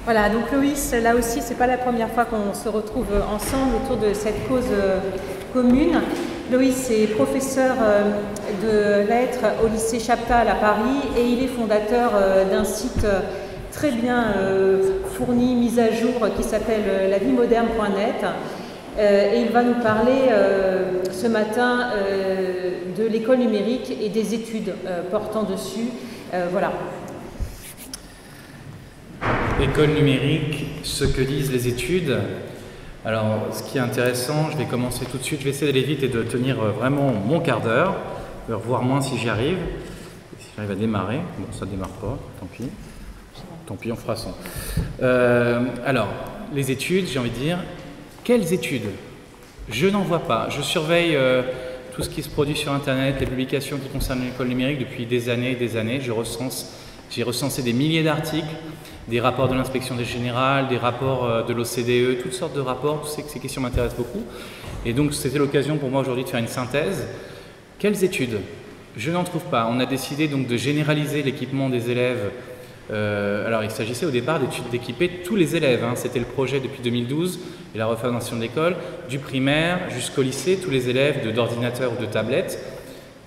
Voilà, donc Loïs, là aussi, c'est pas la première fois qu'on se retrouve ensemble autour de cette cause commune. Loïs est professeur de lettres au lycée Chaptal à Paris et il est fondateur d'un site très bien fourni, mis à jour, qui s'appelle lavimoderne.net. Et il va nous parler ce matin de l'école numérique et des études portant dessus. Voilà. École numérique, ce que disent les études. Alors, ce qui est intéressant, je vais commencer tout de suite, je vais essayer d'aller vite et de tenir vraiment mon quart d'heure, voire moins si j'y arrive. Si j'arrive à démarrer, bon, ça ne démarre pas, tant pis. Tant pis, on fera son. Alors, les études, j'ai envie de dire, quelles études? Je n'en vois pas. Je surveille tout ce qui se produit sur Internet, les publications qui concernent l'école numérique depuis des années et des années. J'ai recensé des milliers d'articles, des rapports de l'inspection générale, des rapports de l'OCDE, toutes sortes de rapports. Tout ces questions m'intéressent beaucoup. Et donc, c'était l'occasion pour moi aujourd'hui de faire une synthèse. Quelles études? Je n'en trouve pas. On a décidé donc de généraliser l'équipement des élèves. Alors, il s'agissait au départ d'équiper tous les élèves. Hein. C'était le projet depuis 2012 et la refondation de l'école, du primaire jusqu'au lycée, tous les élèves d'ordinateurs ou de tablettes.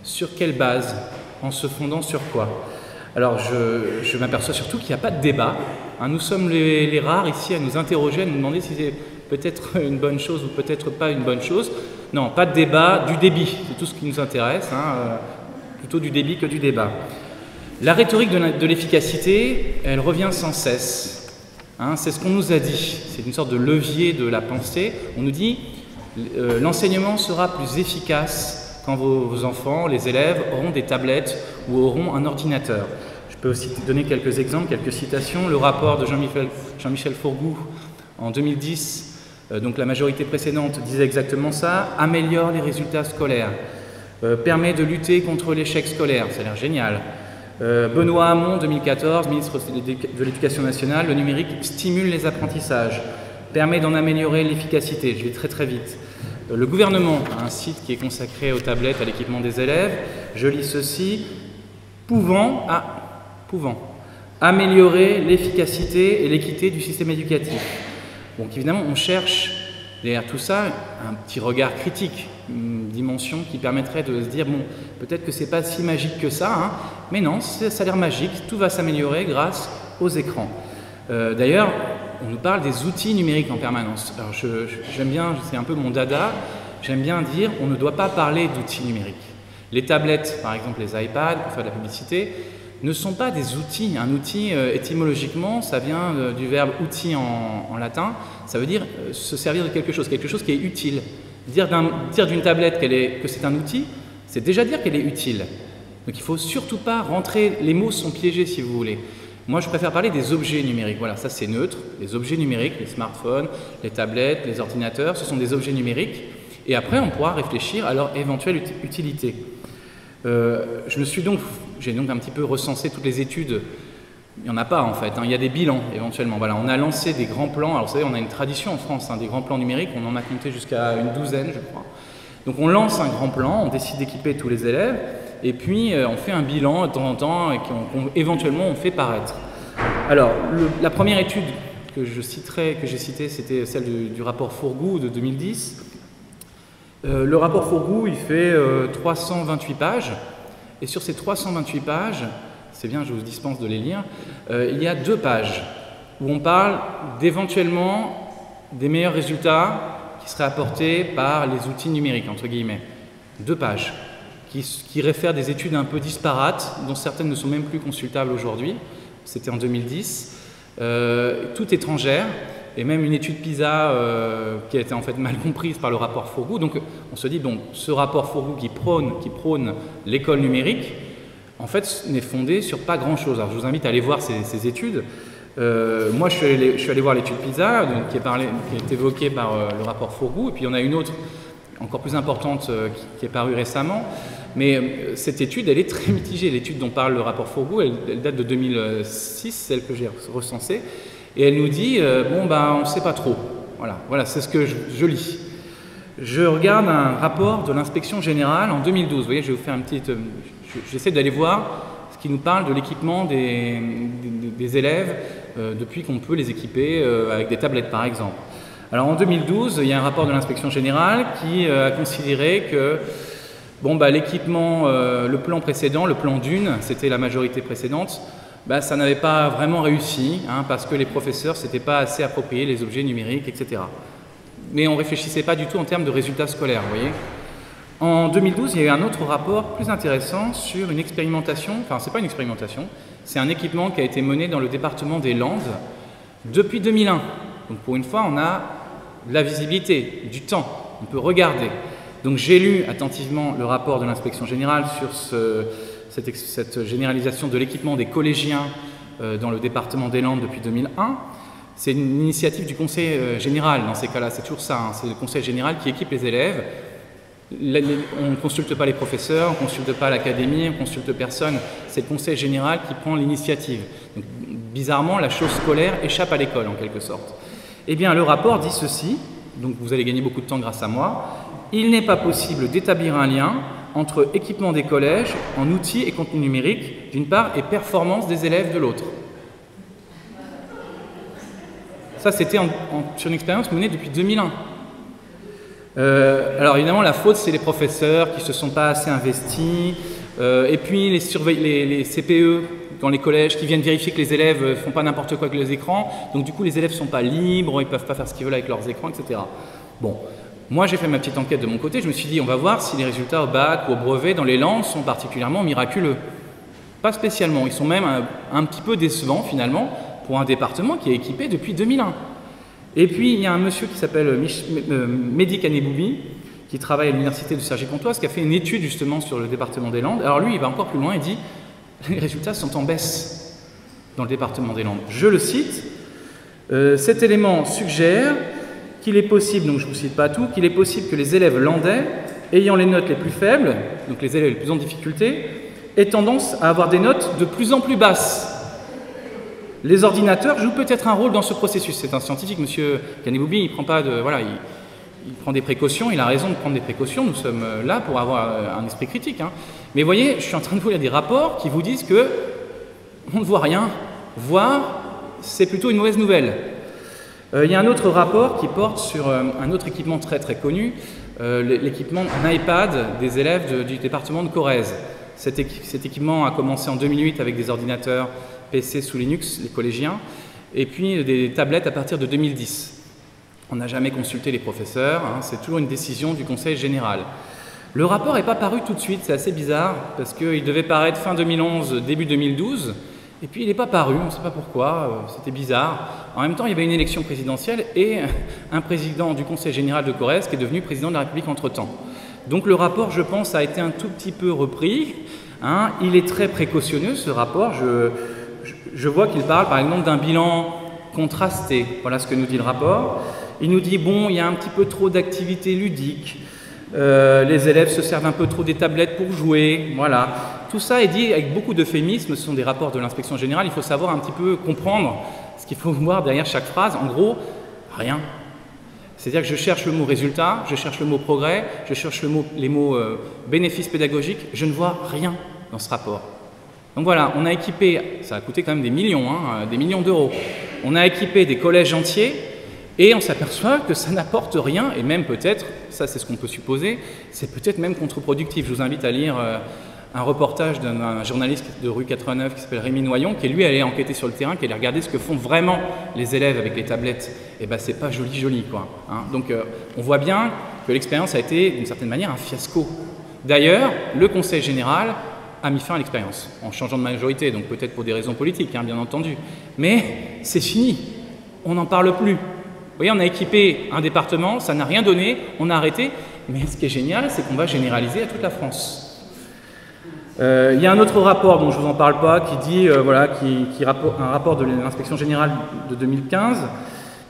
Sur quelle base? En se fondant sur quoi? Alors, je m'aperçois surtout qu'il n'y a pas de débat. Hein, nous sommes les rares ici à nous interroger, à nous demander si c'est peut-être une bonne chose ou peut-être pas une bonne chose. Non, pas de débat, du débit, c'est tout ce qui nous intéresse, hein, plutôt du débit que du débat. La rhétorique de l'efficacité, elle revient sans cesse. Hein, c'est ce qu'on nous a dit, c'est une sorte de levier de la pensée. On nous dit l'enseignement sera plus efficace quand vos enfants, les élèves, auront des tablettes ou auront un ordinateur. Je peux aussi donner quelques exemples, quelques citations. Le rapport de Jean-Michel Fourgou en 2010, donc la majorité précédente disait exactement ça, améliore les résultats scolaires, permet de lutter contre l'échec scolaire, ça a l'air génial. Benoît Hamon, 2014, ministre de l'Éducation nationale, le numérique stimule les apprentissages, permet d'en améliorer l'efficacité, je vais très très vite. Le gouvernement a un site qui est consacré aux tablettes, à l'équipement des élèves. Je lis ceci, pouvant améliorer l'efficacité et l'équité du système éducatif. Donc évidemment, on cherche derrière tout ça un petit regard critique, une dimension qui permettrait de se dire, bon, peut-être que c'est pas si magique que ça, hein, mais non, ça a l'air magique, tout va s'améliorer grâce aux écrans. D'ailleurs, on nous parle des outils numériques en permanence. Alors j'aime bien, c'est un peu mon dada, j'aime bien dire on ne doit pas parler d'outils numériques. Les tablettes, par exemple les iPads, pour faire de la publicité, ne sont pas des outils. Un outil, étymologiquement, ça vient du verbe outil en latin, ça veut dire se servir de quelque chose qui est utile. Dire d'une tablette que c'est un outil, c'est déjà dire qu'elle est utile. Donc il ne faut surtout pas rentrer, les mots sont piégés si vous voulez. Moi, je préfère parler des objets numériques. Voilà, ça c'est neutre. Les objets numériques, les smartphones, les tablettes, les ordinateurs, ce sont des objets numériques. Et après, on pourra réfléchir à leur éventuelle utilité. J'ai donc un petit peu recensé toutes les études. Il n'y en a pas en fait, hein. Il y a des bilans éventuellement. Voilà, on a lancé des grands plans. Alors vous savez, on a une tradition en France, hein, des grands plans numériques. On en a compté jusqu'à une douzaine, je crois. Donc on lance un grand plan, on décide d'équiper tous les élèves. Et puis, on fait un bilan de temps en temps et éventuellement on fait paraître. Alors, la première étude que j'ai citée, c'était celle du rapport Fourgou de 2010. Le rapport Fourgou, il fait 328 pages. Et sur ces 328 pages, c'est bien, je vous dispense de les lire, il y a 2 pages où on parle d'éventuellement des meilleurs résultats qui seraient apportés par les outils numériques, entre guillemets. 2 pages. Qui réfèrent des études un peu disparates, dont certaines ne sont même plus consultables aujourd'hui. C'était en 2010. Toutes étrangères, et même une étude PISA qui a été en fait mal comprise par le rapport Fourgou. Donc on se dit, bon, ce rapport Fourgou qui prône l'école numérique, en fait, n'est fondé sur pas grand-chose. Alors je vous invite à aller voir ces études. Moi, je suis allé voir l'étude PISA, donc, qui est évoquée par le rapport Fourgou, et puis il y en a une autre encore plus importante qui est parue récemment. Mais cette étude, elle est très mitigée. L'étude dont parle le rapport Fourgou, elle date de 2006, celle que j'ai recensée, et elle nous dit bon, ben, on ne sait pas trop. Voilà, c'est ce que je lis. Je regarde un rapport de l'inspection générale en 2012. Vous voyez, je vais vous faire j'essaie d'aller voir ce qui nous parle de l'équipement des élèves depuis qu'on peut les équiper avec des tablettes par exemple. Alors en 2012, il y a un rapport de l'inspection générale qui a considéré que bon, l'équipement, le plan précédent, le plan d'une, c'était la majorité précédente, ça n'avait pas vraiment réussi, hein, parce que les professeurs ne s'étaient pas assez appropriés les objets numériques, etc. Mais on ne réfléchissait pas du tout en termes de résultats scolaires, vous voyez. En 2012, il y a eu un autre rapport plus intéressant sur une expérimentation, enfin c'est pas une expérimentation, c'est un équipement qui a été mené dans le département des Landes depuis 2001. Donc pour une fois, on a de la visibilité, du temps, on peut regarder. Donc j'ai lu attentivement le rapport de l'inspection générale sur cette généralisation de l'équipement des collégiens dans le département des Landes depuis 2001. C'est une initiative du conseil général dans ces cas-là, c'est toujours ça, hein, c'est le conseil général qui équipe les élèves. On ne consulte pas les professeurs, on ne consulte pas l'académie, on ne consulte personne, c'est le conseil général qui prend l'initiative. Bizarrement, la chose scolaire échappe à l'école en quelque sorte. Eh bien, le rapport dit ceci, donc vous allez gagner beaucoup de temps grâce à moi. Il n'est pas possible d'établir un lien entre équipement des collèges en outils et contenu numérique d'une part et performance des élèves de l'autre. Ça, c'était sur une expérience menée depuis 2001. Alors évidemment, la faute, c'est les professeurs qui ne se sont pas assez investis, et puis les CPE dans les collèges qui viennent vérifier que les élèves ne font pas n'importe quoi avec les écrans, donc du coup les élèves ne sont pas libres, ils ne peuvent pas faire ce qu'ils veulent avec leurs écrans, etc. Bon, moi j'ai fait ma petite enquête de mon côté, je me suis dit on va voir si les résultats au bac ou au brevet dans les Landes sont particulièrement miraculeux. Pas spécialement, ils sont même un petit peu décevants finalement pour un département qui est équipé depuis 2001. Et puis il y a un monsieur qui s'appelle Mehdi Kaneboubi, qui travaille à l'université de Cergy-Pontoise, qui a fait une étude justement sur le département des Landes. Alors lui, il va encore plus loin, il dit les résultats sont en baisse dans le département des Landes. Je le cite, cet élément suggère qu'il est possible, donc je ne vous cite pas tout, qu'il est possible que les élèves landais ayant les notes les plus faibles, donc les élèves les plus en difficulté, aient tendance à avoir des notes de plus en plus basses. Les ordinateurs jouent peut-être un rôle dans ce processus. C'est un scientifique, monsieur Kaneboubi, il prend pas de, voilà, il prend des précautions, il a raison de prendre des précautions, nous sommes là pour avoir un esprit critique. Hein. Mais vous voyez, je suis en train de vous lire des rapports qui vous disent que on ne voit rien, voire c'est plutôt une mauvaise nouvelle. Il y a un autre rapport qui porte sur un autre équipement très très connu, l'équipement iPad des élèves du département de Corrèze. Cet équipement a commencé en 2008 avec des ordinateurs PC sous Linux, les collégiens, et puis des tablettes à partir de 2010. On n'a jamais consulté les professeurs, hein, c'est toujours une décision du conseil général. Le rapport n'est pas paru tout de suite, c'est assez bizarre, parce qu'il devait paraître fin 2011, début 2012, et puis il n'est pas paru, on ne sait pas pourquoi, c'était bizarre. En même temps, il y avait une élection présidentielle et un président du conseil général de Corrèze qui est devenu président de la République entre-temps. Donc le rapport, je pense, a été un tout petit peu repris. Hein. Il est très précautionneux, ce rapport. Je vois qu'il parle, par exemple, d'un bilan contrasté. Voilà ce que nous dit le rapport. Il nous dit, bon, il y a un petit peu trop d'activités ludiques. Les élèves se servent un peu trop des tablettes pour jouer. Voilà. Tout ça est dit avec beaucoup d'euphémismes. Ce sont des rapports de l'inspection générale. Il faut savoir un petit peu comprendre ce qu'il faut voir derrière chaque phrase. En gros, rien. C'est-à-dire que je cherche le mot résultat, je cherche le mot progrès, je cherche les mots bénéfices pédagogiques, je ne vois rien dans ce rapport. Donc voilà, on a équipé, ça a coûté quand même des millions, hein, des millions d'euros, on a équipé des collèges entiers et on s'aperçoit que ça n'apporte rien et même peut-être, ça c'est ce qu'on peut supposer, c'est peut-être même contre-productif. Je vous invite à lire un reportage d'un journaliste de rue 89 qui s'appelle Rémi Noyon, qui lui allait enquêter sur le terrain, qui allait regarder ce que font vraiment les élèves avec les tablettes. Et ben c'est pas joli quoi. Hein. Donc on voit bien que l'expérience a été d'une certaine manière un fiasco. D'ailleurs, le conseil général a mis fin à l'expérience, en changeant de majorité, donc peut-être pour des raisons politiques, hein, bien entendu. Mais c'est fini, on n'en parle plus. Vous voyez, on a équipé un département, ça n'a rien donné, on a arrêté. Mais ce qui est génial, c'est qu'on va généraliser à toute la France. Il y a un autre rapport dont je ne vous en parle pas qui dit, voilà, un rapport de l'inspection générale de 2015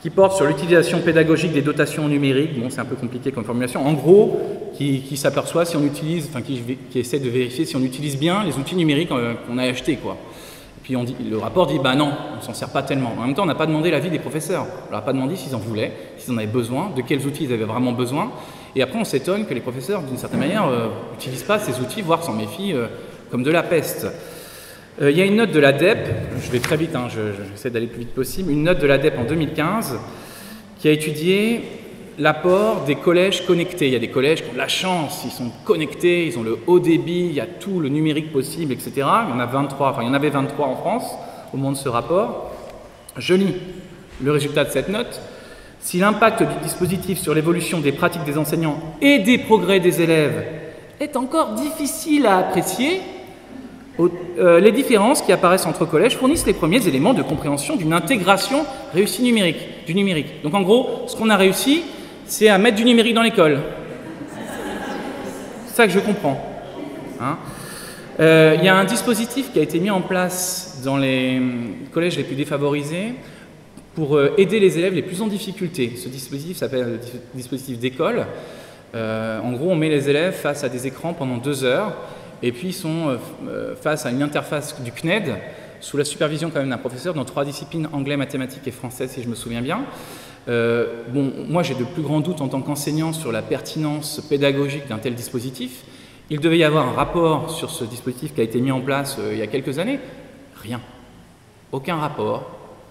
qui porte sur l'utilisation pédagogique des dotations numériques. Bon, c'est un peu compliqué comme formulation. En gros, qui s'aperçoit si on utilise, enfin qui essaie de vérifier si on utilise bien les outils numériques qu'on a achetés, quoi. Et puis le rapport dit, bah non, on ne s'en sert pas tellement. En même temps, on n'a pas demandé l'avis des professeurs. On leur a pas demandé s'ils en voulaient, s'ils en avaient besoin, de quels outils ils avaient vraiment besoin. Et après, on s'étonne que les professeurs, d'une certaine manière, n'utilisent pas ces outils, voire s'en méfient comme de la peste. Il y a une note de l'ADEP, je vais très vite, hein, j'essaie d'aller le plus vite possible, une note de l'ADEP en 2015 qui a étudié l'apport des collèges connectés. Il y a des collèges qui ont de la chance, ils sont connectés, ils ont le haut débit, il y a tout le numérique possible, etc. Il y en a 23, enfin il y en avait 23 en France au moment de ce rapport. Je lis le résultat de cette note. Si l'impact du dispositif sur l'évolution des pratiques des enseignants et des progrès des élèves est encore difficile à apprécier, les différences qui apparaissent entre collèges fournissent les premiers éléments de compréhension d'une intégration réussie du numérique. Donc en gros, ce qu'on a réussi, c'est à mettre du numérique dans l'école. C'est ça que je comprends. Hein. Il y a un dispositif qui a été mis en place dans les collèges les plus défavorisés pour aider les élèves les plus en difficulté. Ce dispositif s'appelle le dispositif d'école. En gros, on met les élèves face à des écrans pendant 2 heures et puis ils sont face à une interface du CNED sous la supervision quand même d'un professeur dans 3 disciplines, anglais, mathématiques et français si je me souviens bien. Bon, moi j'ai de plus grands doutes en tant qu'enseignant sur la pertinence pédagogique d'un tel dispositif. Il devait y avoir un rapport sur ce dispositif qui a été mis en place il y a quelques années. Rien. Aucun rapport.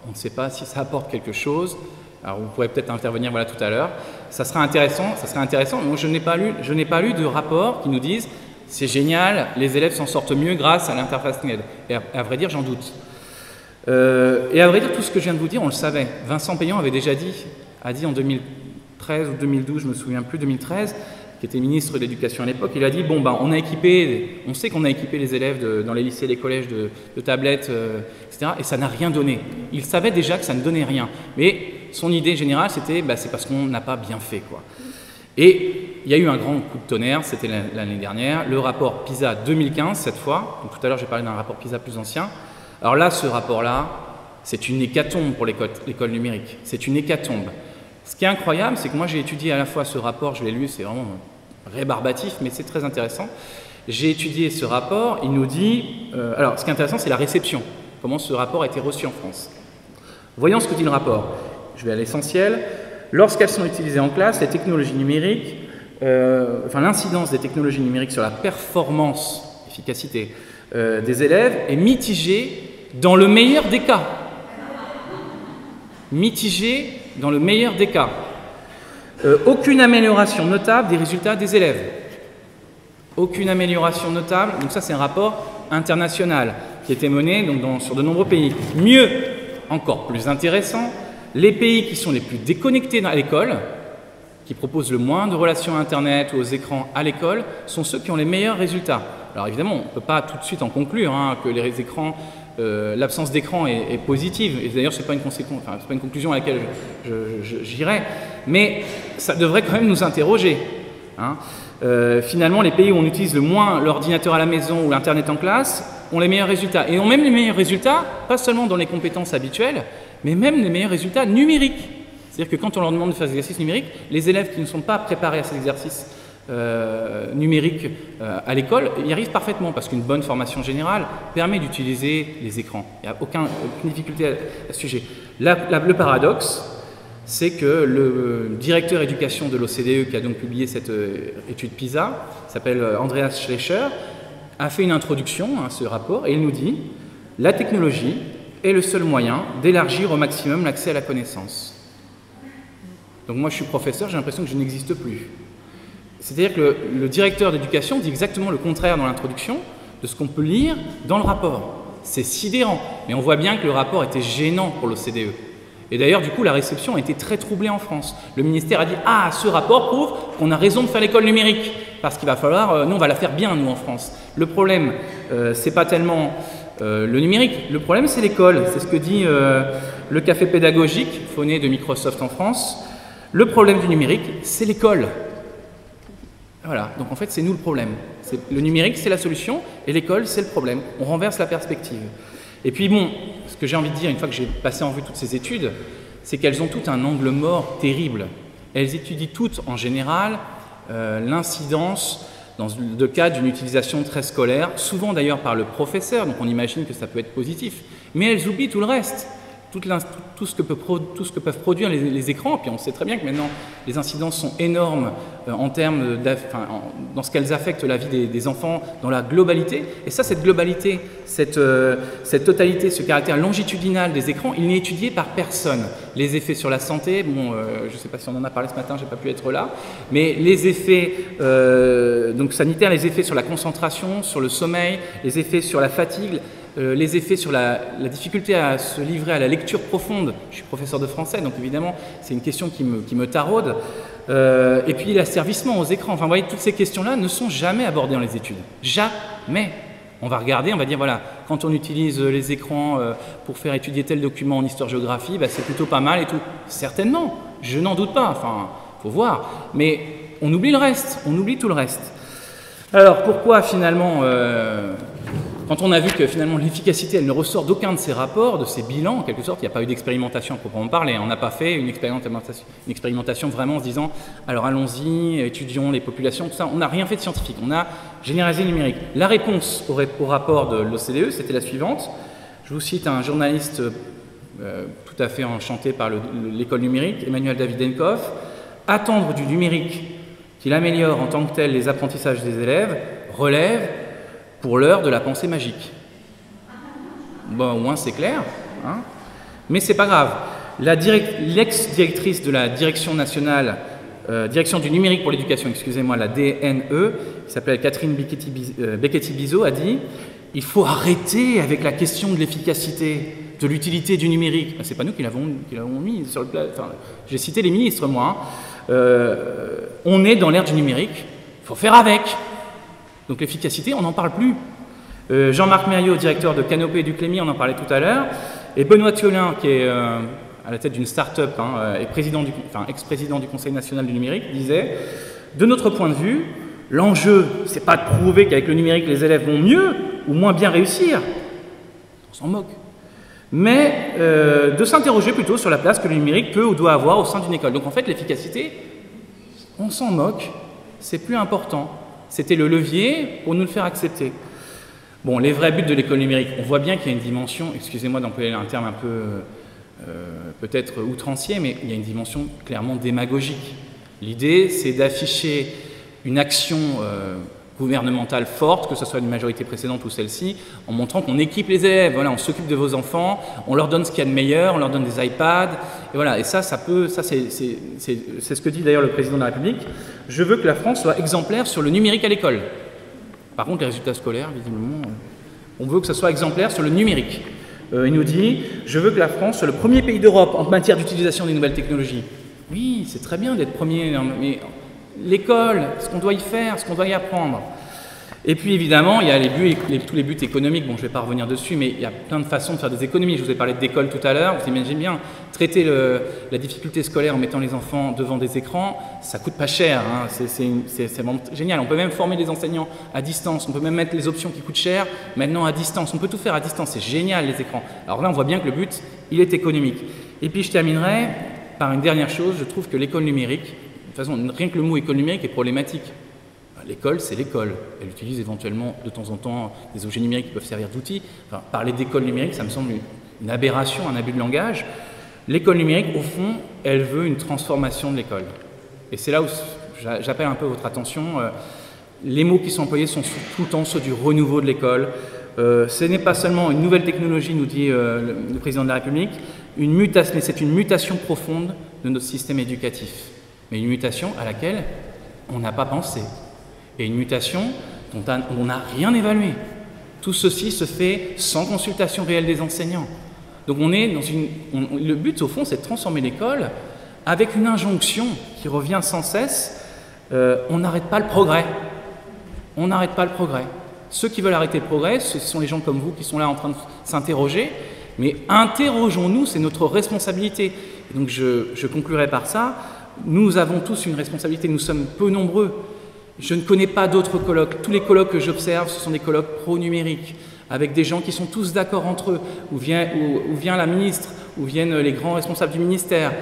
On ne sait pas si ça apporte quelque chose. Alors vous pourrez peut-être intervenir voilà, tout à l'heure. Ça serait intéressant. Moi, je n'ai pas lu de rapport qui nous dise c'est génial, les élèves s'en sortent mieux grâce à l'interface CNED. Et à vrai dire, j'en doute. Et à vrai dire, tout ce que je viens de vous dire, on le savait. Vincent Payan avait déjà dit en 2013 ou 2012, je ne me souviens plus, 2013, qui était ministre de l'Éducation à l'époque, il a dit bon ben on sait qu'on a équipé les élèves dans les lycées, les collèges de tablettes, etc. Et ça n'a rien donné. Il savait déjà que ça ne donnait rien. Mais son idée générale, c'était c'est parce qu'on n'a pas bien fait, quoi. Et il y a eu un grand coup de tonnerre, c'était l'année dernière, le rapport PISA 2015 cette fois. Donc, tout à l'heure j'ai parlé d'un rapport PISA plus ancien. Alors là, ce rapport-là, c'est une hécatombe pour l'école numérique. C'est une hécatombe. Ce qui est incroyable, c'est que moi j'ai étudié à la fois ce rapport, je l'ai lu, c'est vraiment rébarbatif, mais c'est très intéressant. J'ai étudié ce rapport, il nous dit... alors, ce qui est intéressant, c'est la réception. Comment ce rapport a été reçu en France. Voyons ce que dit le rapport. Je vais à l'essentiel. Lorsqu'elles sont utilisées en classe, les technologies numériques, l'incidence des technologies numériques sur la performance, efficacité des élèves est mitigée dans le meilleur des cas. Mitigée dans le meilleur des cas. Aucune amélioration notable des résultats des élèves. Aucune amélioration notable. Donc ça, c'est un rapport international qui a été mené sur de nombreux pays. Mieux, encore plus intéressant, les pays qui sont les plus déconnectés à l'école, qui proposent le moins de relations à Internet ou aux écrans à l'école, sont ceux qui ont les meilleurs résultats. Alors évidemment, on ne peut pas tout de suite en conclure que les écrans, l'absence d'écran est positive. Et d'ailleurs, ce n'est pas une conclusion à laquelle j'irai, mais ça devrait quand même nous interroger. Finalement, les pays où on utilise le moins l'ordinateur à la maison ou l'Internet en classe ont les meilleurs résultats. Et ont même les meilleurs résultats, pas seulement dans les compétences habituelles, mais même les meilleurs résultats numériques. C'est-à-dire que quand on leur demande de faire des exercices numériques, les élèves qui ne sont pas préparés à ces exercices numériques à l'école y arrivent parfaitement parce qu'une bonne formation générale permet d'utiliser les écrans. Il n'y a aucune difficulté à ce sujet. Le paradoxe, c'est que le directeur éducation de l'OCDE, qui a donc publié cette étude PISA, s'appelle Andreas Schleicher, a fait une introduction à ce rapport et il nous dit « La technologie est le seul moyen d'élargir au maximum l'accès à la connaissance. » Donc moi je suis professeur, j'ai l'impression que je n'existe plus. C'est-à-dire que le directeur d'éducation dit exactement le contraire dans l'introduction de ce qu'on peut lire dans le rapport. C'est sidérant, mais on voit bien que le rapport était gênant pour l'OCDE. Et d'ailleurs, du coup, la réception a été très troublée en France. Le ministère a dit « Ah, ce rapport prouve qu'on a raison de faire l'école numérique, parce qu'il va falloir, nous on va la faire bien, nous en France. » Le problème, c'est pas tellement le numérique, le problème c'est l'école. C'est ce que dit le café pédagogique, fondé de Microsoft en France. Le problème du numérique, c'est l'école. Voilà, donc en fait c'est nous le problème. Le numérique c'est la solution et l'école c'est le problème. On renverse la perspective. Et puis bon, ce que j'ai envie de dire une fois que j'ai passé en revue toutes ces études, c'est qu'elles ont toutes un angle mort terrible. Elles étudient toutes en général l'incidence dans le cas d'une utilisation très scolaire, souvent d'ailleurs par le professeur, donc on imagine que ça peut être positif, mais elles oublient tout le reste. tout ce que peuvent produire les écrans. Puis on sait très bien que maintenant, les incidences sont énormes en termes dans ce qu'elles affectent la vie des enfants dans la globalité. Et ça, cette globalité, cette totalité, ce caractère longitudinal des écrans, il n'est étudié par personne. Les effets sur la santé, bon, je ne sais pas si on en a parlé ce matin, je n'ai pas pu être là, mais les effets donc sanitaires, les effets sur la concentration, sur le sommeil, les effets sur la fatigue, les effets sur la difficulté à se livrer à la lecture profonde. Je suis professeur de français, donc évidemment, c'est une question qui me taraude. Et puis l'asservissement aux écrans. Enfin, vous voyez, toutes ces questions-là ne sont jamais abordées dans les études. Jamais. On va regarder, on va dire, voilà, quand on utilise les écrans pour faire étudier tel document en histoire-géographie, bah, c'est plutôt pas mal et tout. Certainement, je n'en doute pas. Enfin, faut voir. Mais on oublie le reste, on oublie tout le reste. Alors, pourquoi finalement... Quand on a vu que finalement l'efficacité, elle ne ressort d'aucun de ces rapports, de ces bilans, en quelque sorte, il n'y a pas eu d'expérimentation à proprement parler. On n'a pas fait une expérimentation vraiment en se disant, alors allons-y, étudions les populations, tout ça. On n'a rien fait de scientifique, on a généralisé le numérique. La réponse au rapport de l'OCDE, c'était la suivante. Je vous cite un journaliste tout à fait enchanté par l'école numérique, Emmanuel Davidenkoff. Attendre du numérique qu'il améliore en tant que tel les apprentissages des élèves relève pour l'heure de la pensée magique. Bon, au moins c'est clair, hein, mais c'est pas grave. L'ex-directrice de la Direction nationale, Direction du numérique pour l'éducation, excusez-moi, la DNE, qui s'appelle Catherine Becchetti-Bizot, a dit « Il faut arrêter avec la question de l'efficacité, de l'utilité du numérique. » C'est pas nous qui l'avons mis sur le plat. Enfin, j'ai cité les ministres, moi. Hein. On est dans l'ère du numérique, il faut faire avec. Donc l'efficacité, on n'en parle plus. Jean-Marc Mériot, directeur de Canopé et du Clémy, on en parlait tout à l'heure. Et Benoît Thiolin, qui est à la tête d'une start-up et ex-président du Conseil national du numérique, disait « De notre point de vue, l'enjeu, c'est pas de prouver qu'avec le numérique, les élèves vont mieux ou moins bien réussir. On s'en moque. Mais de s'interroger plutôt sur la place que le numérique peut ou doit avoir au sein d'une école. Donc en fait, l'efficacité, on s'en moque, c'est plus important. C'était le levier pour nous le faire accepter. Bon, les vrais buts de l'école numérique, on voit bien qu'il y a une dimension, excusez-moi d'employer un terme un peu peut-être outrancier, mais il y a une dimension clairement démagogique. L'idée, c'est d'afficher une action gouvernementale forte, que ce soit une majorité précédente ou celle-ci, en montrant qu'on équipe les élèves, voilà, on s'occupe de vos enfants, on leur donne ce qu'il y a de meilleur, on leur donne des iPads, et voilà, et ça c'est ce que dit d'ailleurs le président de la République. Je veux que la France soit exemplaire sur le numérique à l'école. Par contre, les résultats scolaires, visiblement, on veut que ce soit exemplaire sur le numérique. Il nous dit, je veux que la France soit le premier pays d'Europe en matière d'utilisation des nouvelles technologies. Oui, c'est très bien d'être premier, mais l'école, ce qu'on doit y faire, ce qu'on doit y apprendre. Et puis évidemment, il y a tous les buts économiques, bon je ne vais pas revenir dessus, mais il y a plein de façons de faire des économies. Je vous ai parlé d'école tout à l'heure, vous imaginez bien, traiter la difficulté scolaire en mettant les enfants devant des écrans, ça coûte pas cher, hein. C'est vraiment génial. On peut même former des enseignants à distance, on peut même mettre les options qui coûtent cher maintenant à distance, on peut tout faire à distance, c'est génial les écrans. Alors là on voit bien que le but, il est économique. Et puis je terminerai par une dernière chose, je trouve que l'école numérique, de toute façon rien que le mot école numérique est problématique. L'école, c'est l'école. Elle utilise éventuellement de temps en temps des objets numériques qui peuvent servir d'outils. Enfin, parler d'école numérique, ça me semble une aberration, un abus de langage. L'école numérique, au fond, elle veut une transformation de l'école. Et c'est là où j'appelle un peu votre attention. Les mots qui sont employés sont tout le temps ceux du renouveau de l'école. Ce n'est pas seulement une nouvelle technologie, nous dit le président de la République, mais c'est une mutation profonde de notre système éducatif. Mais une mutation à laquelle on n'a pas pensé. Et une mutation dont on n'a rien évalué. Tout ceci se fait sans consultation réelle des enseignants. Donc on est dans le but, au fond, c'est de transformer l'école avec une injonction qui revient sans cesse. On n'arrête pas le progrès. On n'arrête pas le progrès. Ceux qui veulent arrêter le progrès, ce sont les gens comme vous qui sont là en train de s'interroger. Mais interrogeons-nous, c'est notre responsabilité. Et donc je conclurai par ça. Nous avons tous une responsabilité, nous sommes peu nombreux. Je ne connais pas d'autres colloques. Tous les colloques que j'observe, ce sont des colloques pro-numériques, avec des gens qui sont tous d'accord entre eux, où vient la ministre, où viennent les grands responsables du ministère,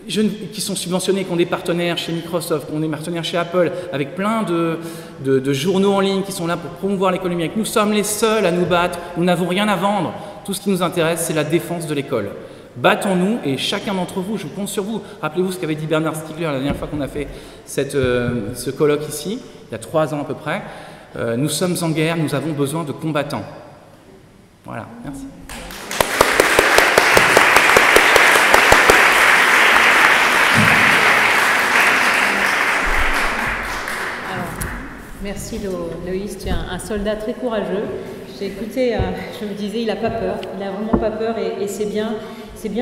qui sont subventionnés, qui ont des partenaires chez Microsoft, qui ont des partenaires chez Apple, avec plein de journaux en ligne qui sont là pour promouvoir l'école numérique. Nous sommes les seuls à nous battre, nous n'avons rien à vendre. Tout ce qui nous intéresse, c'est la défense de l'école. Battons-nous et chacun d'entre vous, je compte sur vous. Rappelez-vous ce qu'avait dit Bernard Stiegler la dernière fois qu'on a fait ce colloque ici, il y a 3 ans à peu près. Nous sommes en guerre, nous avons besoin de combattants. Voilà, merci. Merci Loïs, tu es un soldat très courageux. J'ai écouté, je me disais, il n'a pas peur, il n'a vraiment pas peur et c'est bien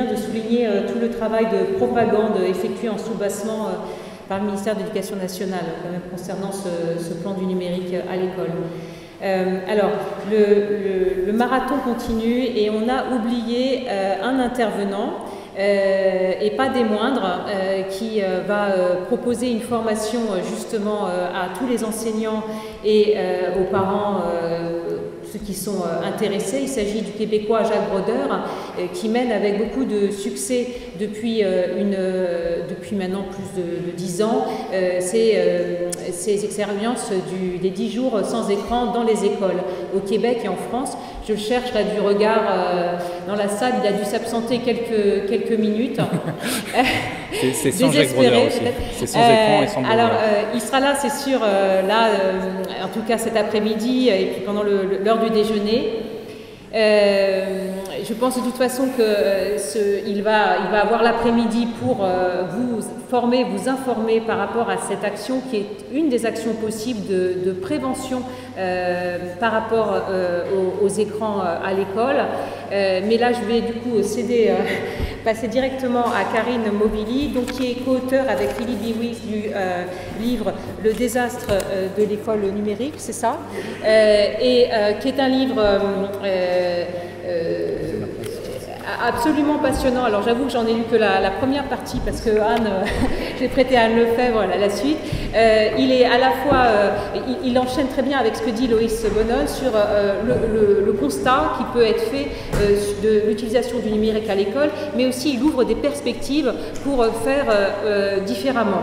de souligner tout le travail de propagande effectué en sous-bassement par le ministère de l'Éducation nationale quand même, concernant ce plan du numérique à l'école. Alors, le marathon continue et on a oublié un intervenant. Et pas des moindres, qui va proposer une formation justement à tous les enseignants et aux parents, ceux qui sont intéressés. Il s'agit du Québécois Jacques Brodeur, qui mène avec beaucoup de succès depuis maintenant plus de 10 ans ces expériences des 10 jours sans écran dans les écoles au Québec et en France. Je le cherche là du regard dans la salle, il a dû s'absenter quelques minutes. C'est sans Jacques Brodeur aussi. C'est sans écran et sans Brodeur. Alors, il sera là, c'est sûr, en tout cas cet après-midi et puis pendant l'heure du déjeuner. Je pense de toute façon qu'il va avoir l'après-midi pour vous former, vous informer par rapport à cette action qui est une des actions possibles de prévention par rapport aux écrans à l'école. Mais là, je vais du coup passer directement à Karine Mobili, donc, qui est co-auteure avec Philippe Biwix du livre « Le désastre de l'école numérique », c'est ça, et qui est un livre absolument passionnant. Alors j'avoue que j'en ai lu que la première partie parce que Anne, j'ai prêté à Anne Lefebvre la suite. Il est à la fois, il enchaîne très bien avec ce que dit Loïs Bonhomme sur le constat qui peut être fait de l'utilisation du numérique à l'école, mais aussi il ouvre des perspectives pour faire différemment.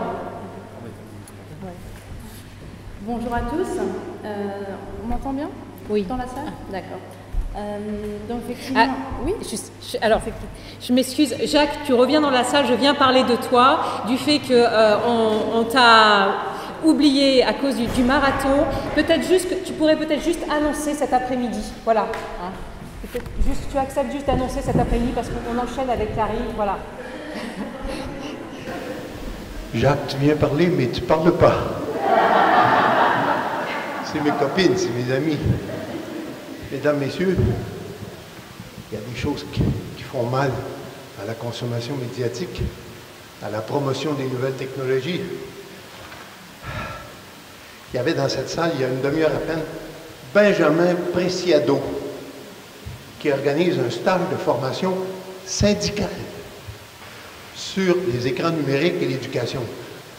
Bonjour à tous. On m'entend bien? Oui. Dans la salle? Ah, d'accord. Donc effectivement, oui. Alors, je m'excuse, Jacques, tu reviens dans la salle. Je viens parler de toi, du fait que on t'a oublié à cause du marathon. Peut-être juste que tu pourrais peut-être annoncer cet après-midi. Voilà. Hein. Tu acceptes juste d'annoncer cet après-midi parce qu'on enchaîne avec Karine. Voilà. Jacques, tu viens parler, mais tu parles pas. C'est mes copines, c'est mes amis. Mesdames, Messieurs, il y a des choses qui font mal à la consommation médiatique, à la promotion des nouvelles technologies. Il y avait dans cette salle, il y a une demi-heure à peine, Benjamin Preciado, qui organise un stage de formation syndicale sur les écrans numériques et l'éducation,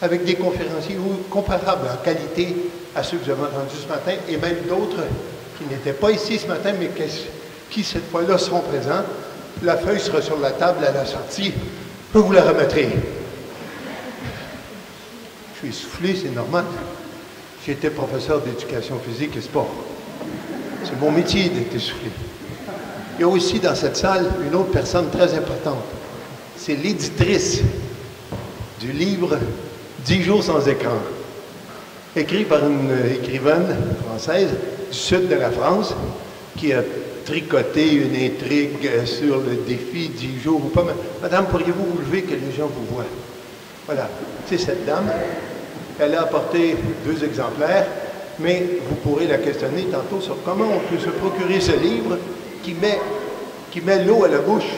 avec des conférenciers comparables en qualité à ceux que vous avez entendus ce matin, et même d'autres qui n'étaient pas ici ce matin, mais qui cette fois-là seront présents. La feuille sera sur la table à la sortie. Je vous la remettrai. Je suis essoufflé, c'est normal. J'étais professeur d'éducation physique et sport. C'est mon métier d'être essoufflé. Il y a aussi dans cette salle une autre personne très importante. C'est l'éditrice du livre « 10 jours sans écran », écrit par une écrivaine française du sud de la France, qui a tricoté une intrigue sur le défi 10 jours ou pas. Madame, pourriez-vous vous lever que les gens vous voient? Voilà, c'est cette dame. Elle a apporté 2 exemplaires, mais vous pourrez la questionner tantôt sur comment on peut se procurer ce livre qui met l'eau à la bouche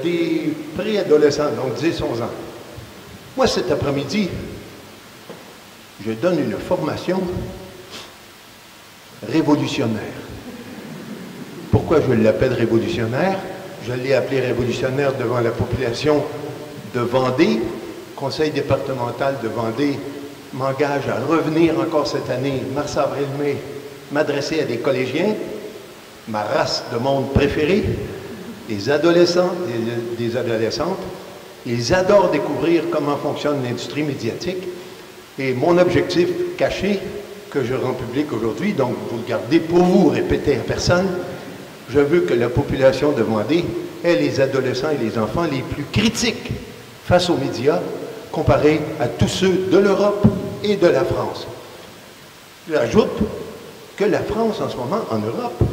des préadolescents, donc 10-11 ans. Moi, cet après-midi, je donne une formation révolutionnaire. Pourquoi je l'appelle révolutionnaire? Je l'ai appelé révolutionnaire devant la population de Vendée. Le conseil départemental de Vendée m'engage à revenir encore cette année, mars, avril, mai, m'adresser à des collégiens, ma race de monde préférée, des adolescents, des adolescentes. Ils adorent découvrir comment fonctionne l'industrie médiatique. Et mon objectif caché, que je rends public aujourd'hui, donc vous le gardez pour vous, répétez à personne, Je veux que la population de Vendée ait les adolescents et les enfants les plus critiques face aux médias, comparés à tous ceux de l'Europe et de la France. J'ajoute que la France, en ce moment, en Europe,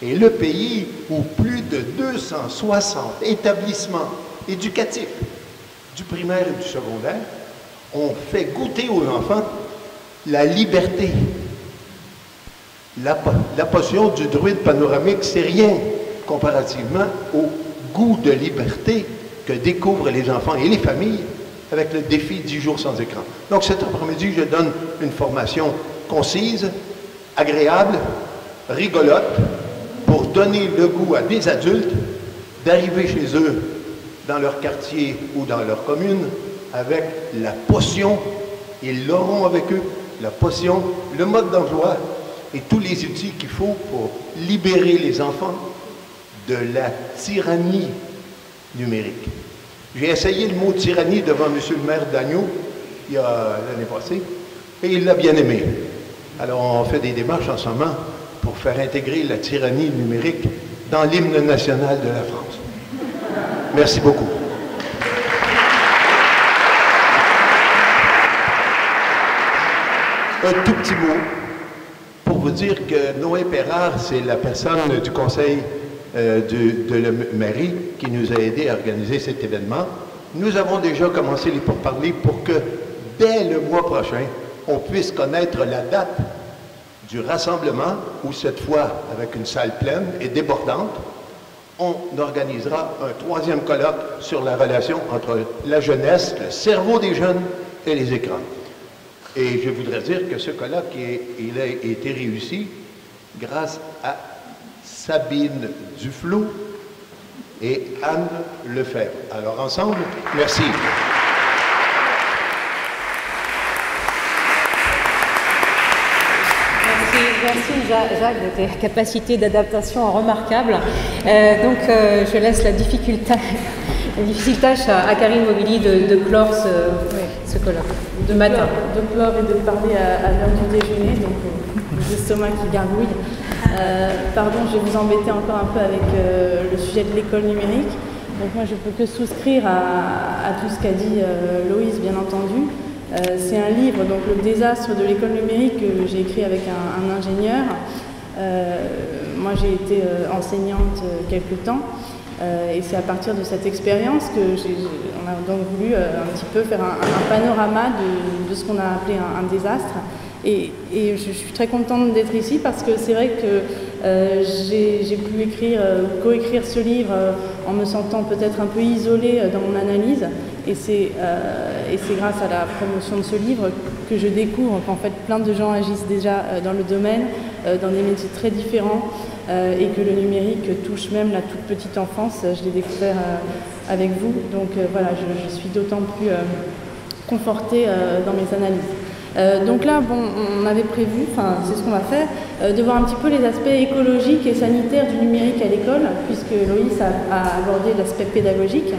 est le pays où plus de 260 établissements éducatifs, du primaire et du secondaire, ont fait goûter aux enfants la liberté. La potion du druide panoramique, c'est rien comparativement au goût de liberté que découvrent les enfants et les familles avec le défi 10 jours sans écran. Donc cet après-midi, je donne une formation concise, agréable, rigolote, pour donner le goût à des adultes d'arriver chez eux, dans leur quartier ou dans leur commune, avec la potion, ils l'auront avec eux, la potion, le mode d'emploi et tous les outils qu'il faut pour libérer les enfants de la tyrannie numérique. J'ai essayé le mot tyrannie devant M. le maire d'Agneau l'année passée et il l'a bien aimé. Alors on fait des démarches en ce moment pour faire intégrer la tyrannie numérique dans l'hymne national de la France. Merci beaucoup. Un tout petit mot pour vous dire que Noé Perrard, c'est la personne du conseil de la mairie qui nous a aidés à organiser cet événement. Nous avons déjà commencé les pourparlers pour que, dès le mois prochain, on puisse connaître la date du rassemblement, où cette fois, avec une salle pleine et débordante, on organisera un troisième colloque sur la relation entre la jeunesse, le cerveau des jeunes et les écrans. Et je voudrais dire que ce colloque, il a été réussi grâce à Sabine Duflot et Anne Lefebvre. Alors ensemble, merci. Merci Jacques de tes capacités d'adaptation remarquables. Je laisse la difficile tâche à Karine Mobilly de clore ce colloque de matin. De clore et de parler à l'heure du déjeuner, donc l'estomac qui gargouille. Pardon, je vais vous embêter encore un peu avec le sujet de l'école numérique. Donc moi je peux que souscrire à tout ce qu'a dit Loïs, bien entendu. C'est un livre, donc Le désastre de l'école numérique, que j'ai écrit avec un ingénieur. Moi j'ai été enseignante quelque temps et c'est à partir de cette expérience qu'on a donc voulu un petit peu faire un panorama de ce qu'on a appelé un désastre. Et je suis très contente d'être ici parce que c'est vrai que j'ai pu coécrire ce livre en me sentant peut-être un peu isolée dans mon analyse. Et c'est grâce à la promotion de ce livre que je découvre qu'en fait plein de gens agissent déjà dans le domaine, dans des métiers très différents, et que le numérique touche même la toute petite enfance. Je l'ai découvert avec vous, donc voilà, je suis d'autant plus confortée dans mes analyses. Donc là, bon, on avait prévu, enfin c'est ce qu'on va faire, de voir un petit peu les aspects écologiques et sanitaires du numérique à l'école, puisque Loïs a abordé l'aspect pédagogique.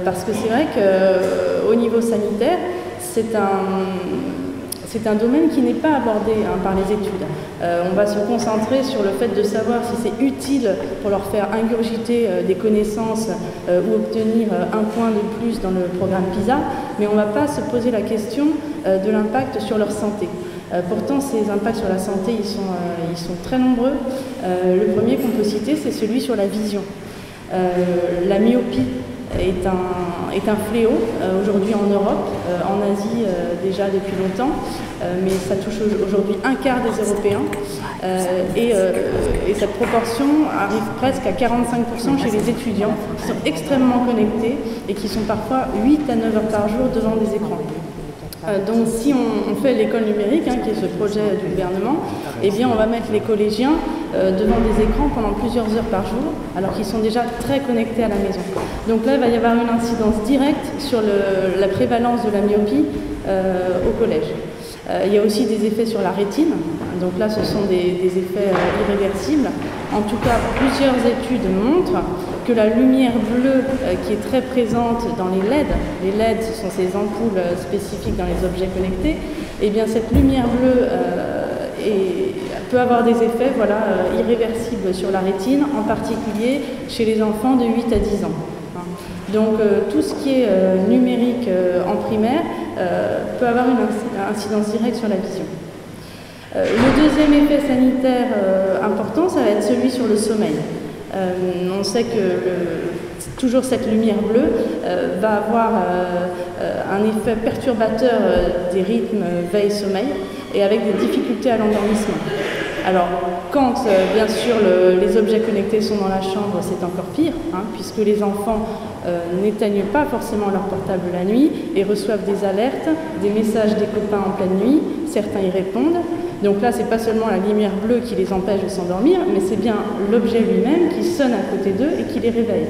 Parce que c'est vrai qu'au niveau sanitaire, c'est un domaine qui n'est pas abordé par les études. On va se concentrer sur le fait de savoir si c'est utile pour leur faire ingurgiter des connaissances ou obtenir un point de plus dans le programme PISA, mais on ne va pas se poser la question de l'impact sur leur santé. Pourtant, ces impacts sur la santé, ils sont très nombreux. Le premier qu'on peut citer, c'est celui sur la vision. La myopie est un fléau aujourd'hui en Europe, en Asie déjà depuis longtemps, mais ça touche aujourd'hui un quart des Européens et cette proportion arrive presque à 45% chez les étudiants qui sont extrêmement connectés et qui sont parfois 8 à 9 heures par jour devant des écrans. Donc si on fait l'école numérique, qui est ce projet du gouvernement, eh bien on va mettre les collégiens devant des écrans pendant plusieurs heures par jour, alors qu'ils sont déjà très connectés à la maison. Donc là, il va y avoir une incidence directe sur la prévalence de la myopie au collège. Il y a aussi des effets sur la rétine, donc là ce sont des effets irréversibles. En tout cas, plusieurs études montrent que la lumière bleue qui est très présente dans les LED ce sont ces ampoules spécifiques dans les objets connectés, et bien cette lumière bleue peut avoir des effets irréversibles sur la rétine, en particulier chez les enfants de 8 à 10 ans. Donc tout ce qui est numérique en primaire peut avoir une incidence directe sur la vision. Le deuxième effet sanitaire important, ça va être celui sur le sommeil. On sait que toujours cette lumière bleue va avoir un effet perturbateur des rythmes veille-sommeil et avec des difficultés à l'endormissement. Alors, quand bien sûr les objets connectés sont dans la chambre, c'est encore pire, puisque les enfants n'éteignent pas forcément leur portable la nuit et reçoivent des alertes, des messages des copains en pleine nuit, certains y répondent. Donc là, c'est pas seulement la lumière bleue qui les empêche de s'endormir, mais c'est bien l'objet lui-même qui sonne à côté d'eux et qui les réveille.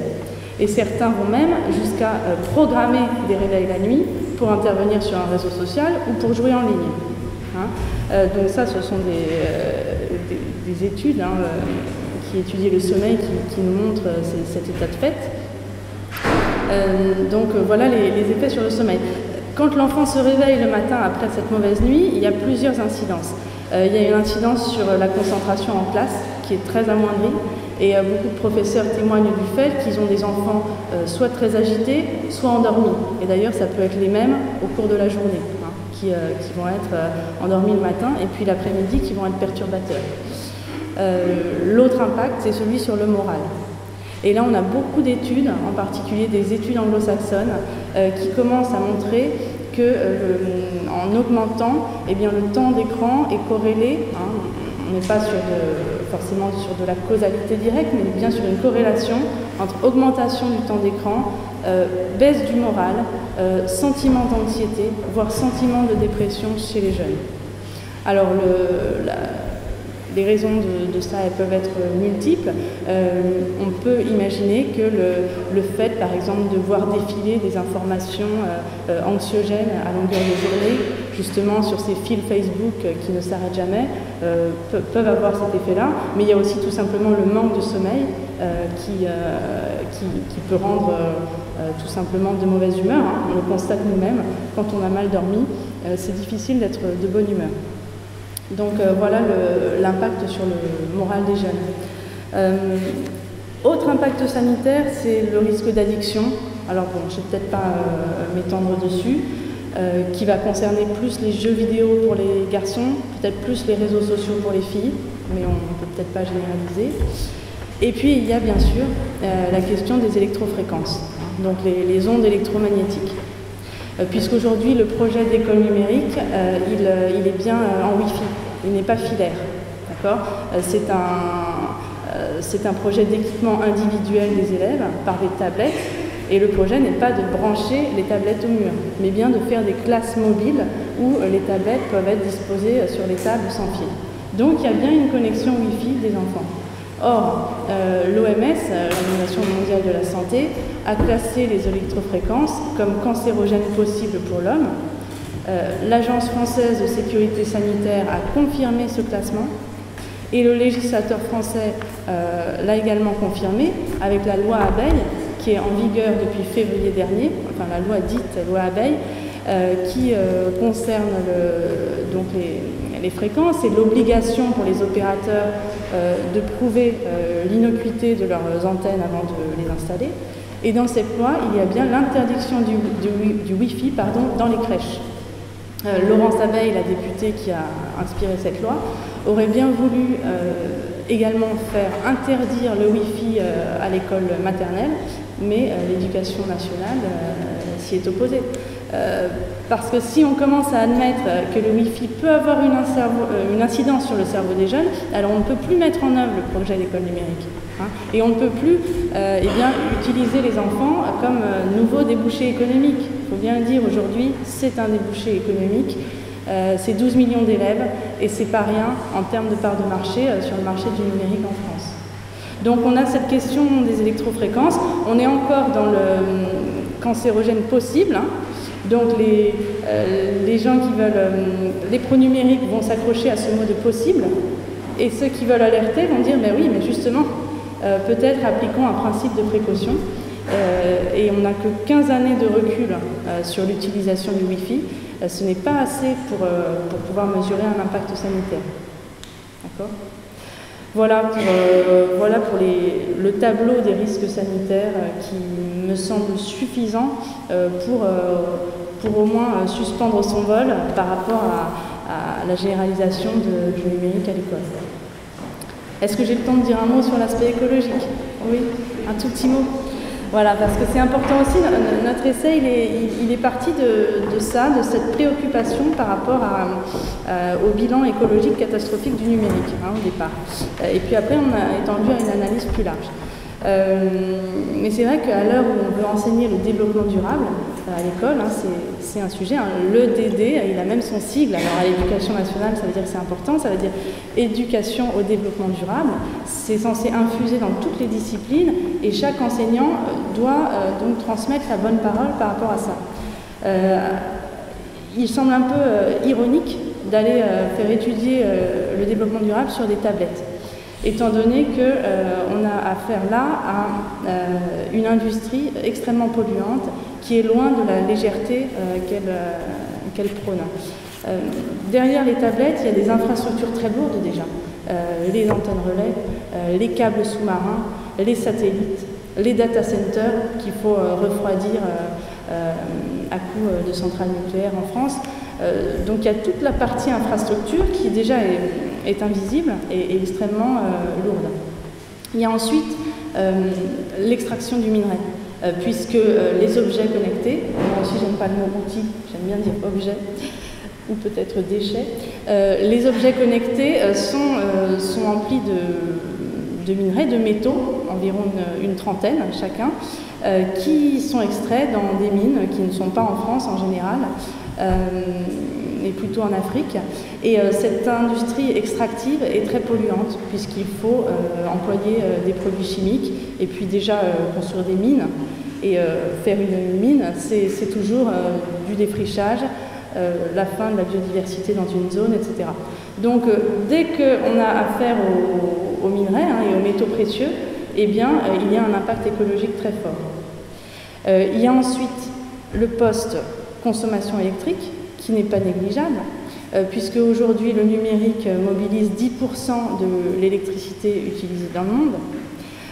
Et certains vont même jusqu'à programmer des réveils la nuit pour intervenir sur un réseau social ou pour jouer en ligne. Donc ça, ce sont des études qui étudient le sommeil, qui nous montrent cet état de fait. Donc voilà les effets sur le sommeil. Quand l'enfant se réveille le matin après cette mauvaise nuit, il y a plusieurs incidences. Il y a une incidence sur la concentration en classe qui est très amoindrie et beaucoup de professeurs témoignent du fait qu'ils ont des enfants soit très agités, soit endormis. Et d'ailleurs, ça peut être les mêmes au cours de la journée, qui vont être endormis le matin et puis l'après-midi qui vont être perturbateurs. L'autre impact, c'est celui sur le moral. Et là, on a beaucoup d'études, en particulier des études anglo-saxonnes, qui commencent à montrer que, en augmentant, eh bien, le temps d'écran est corrélé. On n'est pas forcément sur de la causalité directe, mais bien sur une corrélation entre augmentation du temps d'écran, baisse du moral, sentiment d'anxiété, voire sentiment de dépression chez les jeunes. Alors, les raisons de ça, elles peuvent être multiples. On peut imaginer que le fait, par exemple, de voir défiler des informations anxiogènes à longueur de journée, justement sur ces fils Facebook qui ne s'arrêtent jamais, peuvent avoir cet effet-là. Mais il y a aussi tout simplement le manque de sommeil qui peut rendre tout simplement de mauvaise humeur. On le constate nous-mêmes. Quand on a mal dormi, c'est difficile d'être de bonne humeur. Donc voilà l'impact sur le moral des jeunes. Autre impact sanitaire, c'est le risque d'addiction. Alors bon, je ne vais peut-être pas m'étendre dessus, qui va concerner plus les jeux vidéo pour les garçons, peut-être plus les réseaux sociaux pour les filles, mais on ne peut peut-être pas généraliser. Et puis il y a bien sûr la question des électrofréquences, donc les ondes électromagnétiques. Puisqu'aujourd'hui, le projet d'école numérique, il est bien en Wi-Fi, il n'est pas filaire. D'accord ? C'est un projet d'équipement individuel des élèves par des tablettes, et le projet n'est pas de brancher les tablettes au mur, mais bien de faire des classes mobiles où les tablettes peuvent être disposées sur les tables sans fil. Donc il y a bien une connexion Wi-Fi des enfants. Or, l'OMS, l'Organisation mondiale de la santé, a classé les électrofréquences comme cancérogènes possibles pour l'homme. L'Agence française de sécurité sanitaire a confirmé ce classement et le législateur français l'a également confirmé avec la loi Abeille qui est en vigueur depuis février dernier, enfin la loi dite loi Abeille, qui concerne donc les fréquences et l'obligation pour les opérateurs de prouver l'innocuité de leurs antennes avant de les installer. Et dans cette loi, il y a bien l'interdiction du Wi-Fi dans les crèches. Laurence Abeille, la députée qui a inspiré cette loi, aurait bien voulu également faire interdire le Wi-Fi à l'école maternelle, mais l'éducation nationale s'y est opposée. Parce que si on commence à admettre que le Wi-Fi peut avoir une incidence sur le cerveau des jeunes, alors on ne peut plus mettre en œuvre le projet d'école numérique. Et on ne peut plus utiliser les enfants comme nouveau débouché économique. Il faut bien le dire, aujourd'hui, c'est un débouché économique. C'est 12 millions d'élèves et c'est pas rien en termes de part de marché sur le marché du numérique en France. Donc on a cette question des électrofréquences. On est encore dans le cancérogène possible. Donc les gens qui veulent, les pro-numériques vont s'accrocher à ce mot de possible, et ceux qui veulent alerter vont dire mais oui, mais justement, peut-être appliquons un principe de précaution, et on n'a que 15 années de recul sur l'utilisation du Wi-Fi. Ce n'est pas assez pour pouvoir mesurer un impact sanitaire. Voilà pour le tableau des risques sanitaires qui me semble suffisant pour au moins suspendre son vol par rapport à la généralisation du numérique à l'école. Est-ce que j'ai le temps de dire un mot sur l'aspect écologique? Oui, un tout petit mot. Voilà, parce que c'est important aussi, notre essai, il est parti de ça, de cette préoccupation par rapport au bilan écologique catastrophique du numérique, au départ. Et puis après, on a étendu à une analyse plus large. Mais c'est vrai qu'à l'heure où on veut enseigner le développement durable à l'école, c'est un sujet, l'EDD, il a même son sigle. Alors à l'éducation nationale, ça veut dire que c'est important, ça veut dire éducation au développement durable. C'est censé infuser dans toutes les disciplines et chaque enseignant doit donc transmettre la bonne parole par rapport à ça. Il semble un peu ironique d'aller faire étudier le développement durable sur des tablettes, étant donné qu'on a affaire là à une industrie extrêmement polluante qui est loin de la légèreté qu'elle prône. Derrière les tablettes, il y a des infrastructures très lourdes déjà. Les antennes relais, les câbles sous-marins, les satellites, les data centers qu'il faut refroidir à coup de centrales nucléaires en France. Donc il y a toute la partie infrastructure qui déjà est invisible et extrêmement lourde. Il y a ensuite l'extraction du minerai, puisque les objets connectés, moi aussi j'aime pas le mot outil, j'aime bien dire objet, ou peut-être déchets, les objets connectés sont emplis de minerais, de métaux, environ une trentaine chacun, qui sont extraits dans des mines qui ne sont pas en France en général, mais plutôt en Afrique. Et cette industrie extractive est très polluante puisqu'il faut employer des produits chimiques et puis déjà construire des mines. Et faire une mine, c'est toujours du défrichage, la fin de la biodiversité dans une zone, etc. Donc dès qu'on a affaire aux minerais et aux métaux précieux, eh bien, il y a un impact écologique très fort. Il y a ensuite le poste consommation électrique, qui n'est pas négligeable, puisque aujourd'hui le numérique mobilise 10% de l'électricité utilisée dans le monde,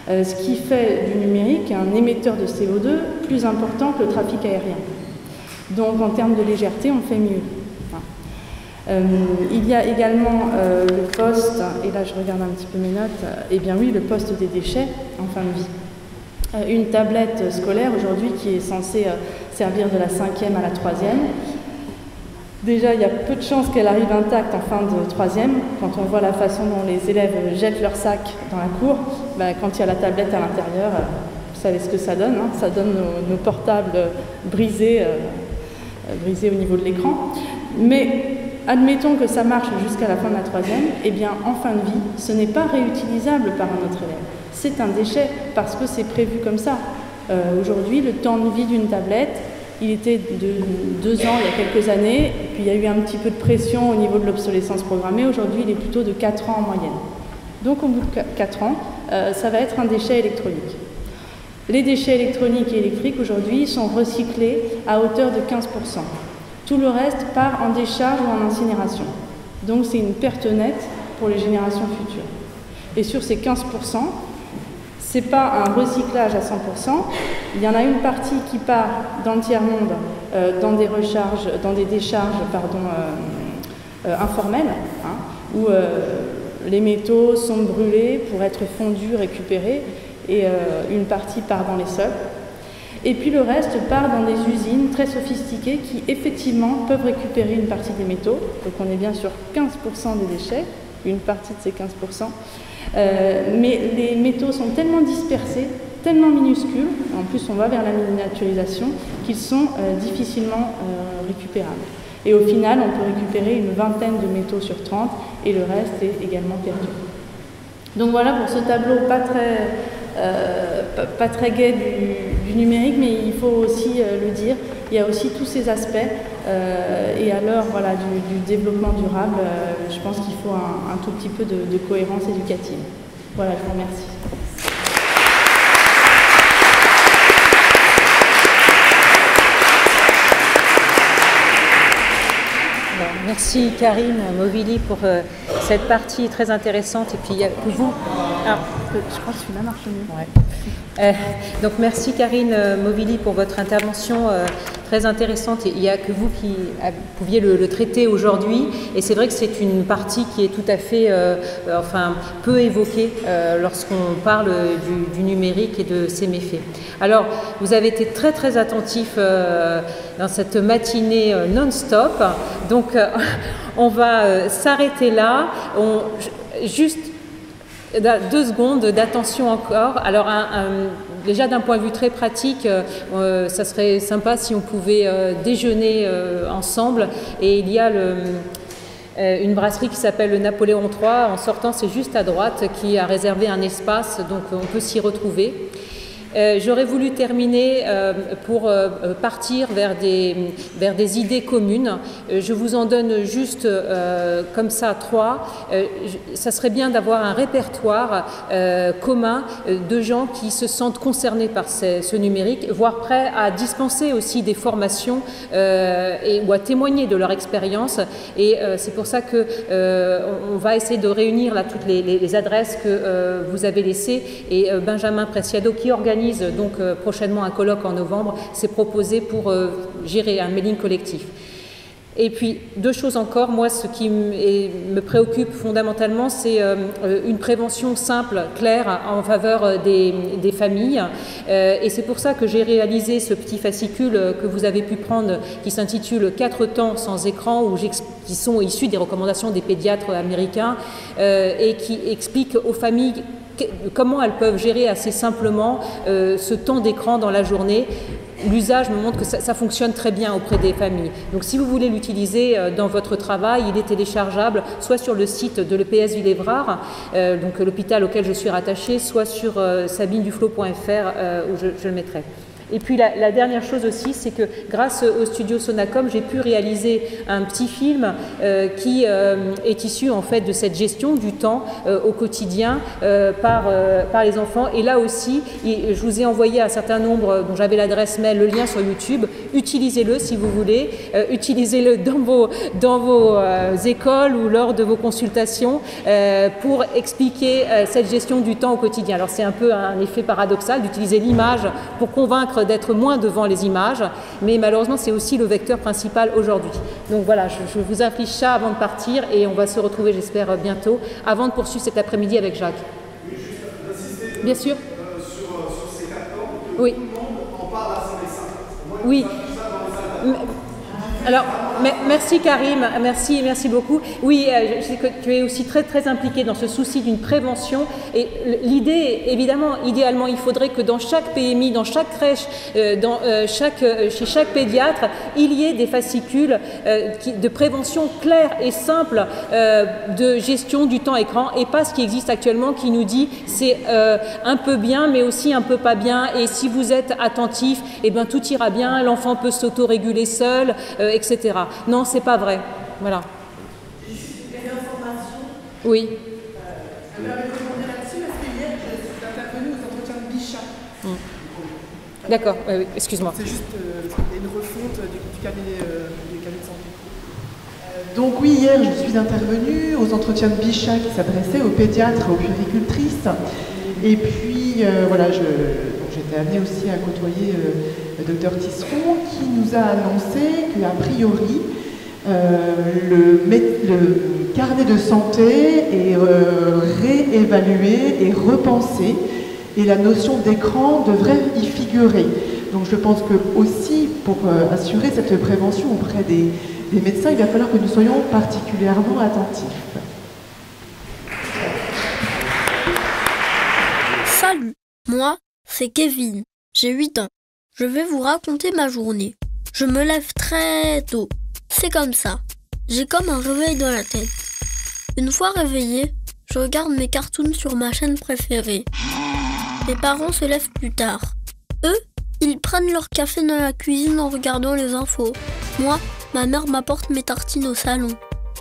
ce qui fait du numérique un émetteur de CO2 plus important que le trafic aérien. Donc en termes de légèreté, on fait mieux. Il y a également le poste, et là je regarde un petit peu mes notes, eh bien oui, le poste des déchets en fin de vie. Une tablette scolaire aujourd'hui qui est censée servir de la 5e à la 3e. Déjà, il y a peu de chances qu'elle arrive intacte en fin de 3e. Quand on voit la façon dont les élèves jettent leur sac dans la cour, quand il y a la tablette à l'intérieur, vous savez ce que ça donne. Ça donne nos portables brisés au niveau de l'écran. Mais admettons que ça marche jusqu'à la fin de la 3e, eh bien, en fin de vie, ce n'est pas réutilisable par un autre élève. C'est un déchet parce que c'est prévu comme ça. Aujourd'hui, le temps de vie d'une tablette, il était de 2 ans il y a quelques années, puis il y a eu un petit peu de pression au niveau de l'obsolescence programmée. Aujourd'hui, il est plutôt de 4 ans en moyenne. Donc, au bout de 4 ans, ça va être un déchet électronique. Les déchets électroniques et électriques, aujourd'hui, sont recyclés à hauteur de 15%. Tout le reste part en décharge ou en incinération. Donc, c'est une perte nette pour les générations futures. Et sur ces 15%, ce n'est pas un recyclage à 100%, il y en a une partie qui part dans le tiers-monde, dans des décharges informelles, où les métaux sont brûlés pour être fondus, récupérés, et une partie part dans les sols. Et puis le reste part dans des usines très sophistiquées qui effectivement peuvent récupérer une partie des métaux, donc on est bien sur 15% des déchets, une partie de ces 15%. Mais les métaux sont tellement dispersés, tellement minuscules, en plus on va vers la miniaturisation, qu'ils sont difficilement récupérables. Et au final, on peut récupérer une vingtaine de métaux sur 30 et le reste est également perdu. Donc voilà pour ce tableau pas très gai du numérique, mais il faut aussi le dire, il y a aussi tous ces aspects. Et à l'heure du développement durable, je pense qu'il faut un tout petit peu de cohérence éducative. Voilà, je vous remercie. Merci Karine Movili pour cette partie très intéressante. Et puis il y a que vous. Ah. Je crois que celui-là marche mieux. Ouais. Donc merci Karine Movili pour votre intervention très intéressante. Et il n'y a que vous qui pouviez le traiter aujourd'hui. Et c'est vrai que c'est une partie qui est tout à fait peu évoquée lorsqu'on parle du numérique et de ses méfaits. Alors, vous avez été très très attentifs dans cette matinée non-stop. Donc, on va s'arrêter là. Juste 2 secondes d'attention encore. Alors, déjà d'un point de vue très pratique, ça serait sympa si on pouvait déjeuner ensemble. Et il y a une brasserie qui s'appelle le Napoléon III. En sortant, c'est juste à droite, qui a réservé un espace, donc on peut s'y retrouver. J'aurais voulu terminer pour partir vers des idées communes. Je vous en donne juste comme ça 3. Ça serait bien d'avoir un répertoire commun de gens qui se sentent concernés par ce numérique, voire prêts à dispenser aussi des formations ou à témoigner de leur expérience. Et c'est pour ça que on va essayer de réunir là toutes les adresses que vous avez laissées. Et Benjamin Preciado, qui organise donc prochainement un colloque en novembre, s'est proposé pour gérer un mailing collectif. Et puis, 2 choses encore, moi ce qui me préoccupe fondamentalement, c'est une prévention simple, claire, en faveur des familles. Et c'est pour ça que j'ai réalisé ce petit fascicule que vous avez pu prendre, qui s'intitule 4 temps sans écran, qui sont issus des recommandations des pédiatres américains, et qui explique aux familles comment elles peuvent gérer assez simplement ce temps d'écran dans la journée. L'usage me montre que ça fonctionne très bien auprès des familles. Donc si vous voulez l'utiliser dans votre travail, il est téléchargeable soit sur le site de l'EPS Villévrard, donc l'hôpital auquel je suis rattachée, soit sur sabineduflo.fr où je le mettrai. Et puis la dernière chose aussi, c'est que grâce au studio Sonacom, j'ai pu réaliser un petit film qui est issu en fait de cette gestion du temps au quotidien par les enfants. Et là aussi, je vous ai envoyé un certain nombre, dont j'avais l'adresse mail, le lien sur YouTube. Utilisez-le si vous voulez. Utilisez-le dans vos écoles ou lors de vos consultations pour expliquer cette gestion du temps au quotidien. Alors c'est un peu un effet paradoxal d'utiliser l'image pour convaincre d'être moins devant les images, mais malheureusement c'est aussi le vecteur principal aujourd'hui. Donc voilà, je vous affiche ça avant de partir et on va se retrouver, j'espère, bientôt, avant de poursuivre cet après-midi avec Jacques. Bien sûr. Sur ces 4 temps, oui. Tout le monde en parle à son dessin. Oui. Alors, merci Karim, merci beaucoup. Oui, je sais que tu es aussi très très impliqué dans ce souci d'une prévention. Et l'idée, évidemment, idéalement, il faudrait que dans chaque PMI, dans chaque crèche, chez chaque pédiatre, il y ait des fascicules de prévention claire et simple de gestion du temps écran, et pas ce qui existe actuellement qui nous dit c'est un peu bien, mais aussi un peu pas bien. Et si vous êtes attentif, eh ben tout ira bien. L'enfant peut s'auto-réguler seul. Etc. Non, c'est pas vrai. Voilà. Des informations. Oui. Je vais répondre là-dessus parce que hier, je suis intervenue aux entretiens de Bichat. D'accord, oui, excuse-moi. C'est juste une refonte du cabinet de santé. Donc oui, hier, je suis intervenue aux entretiens de Bichat qui s'adressaient aux pédiatres et aux puéricultrices. Et puis, voilà, j'étais amenée aussi à côtoyer le docteur Tisseron qui nous a annoncé qu'a priori, le carnet de santé est réévalué et repensé et la notion d'écran devrait y figurer. Donc je pense que aussi pour assurer cette prévention auprès des médecins, il va falloir que nous soyons particulièrement attentifs. Salut, moi, c'est Kevin, j'ai 8 ans. Je vais vous raconter ma journée. Je me lève très tôt. C'est comme ça. J'ai comme un réveil dans la tête. Une fois réveillée, je regarde mes cartoons sur ma chaîne préférée. Mes parents se lèvent plus tard. Eux, ils prennent leur café dans la cuisine en regardant les infos. Moi, ma mère m'apporte mes tartines au salon.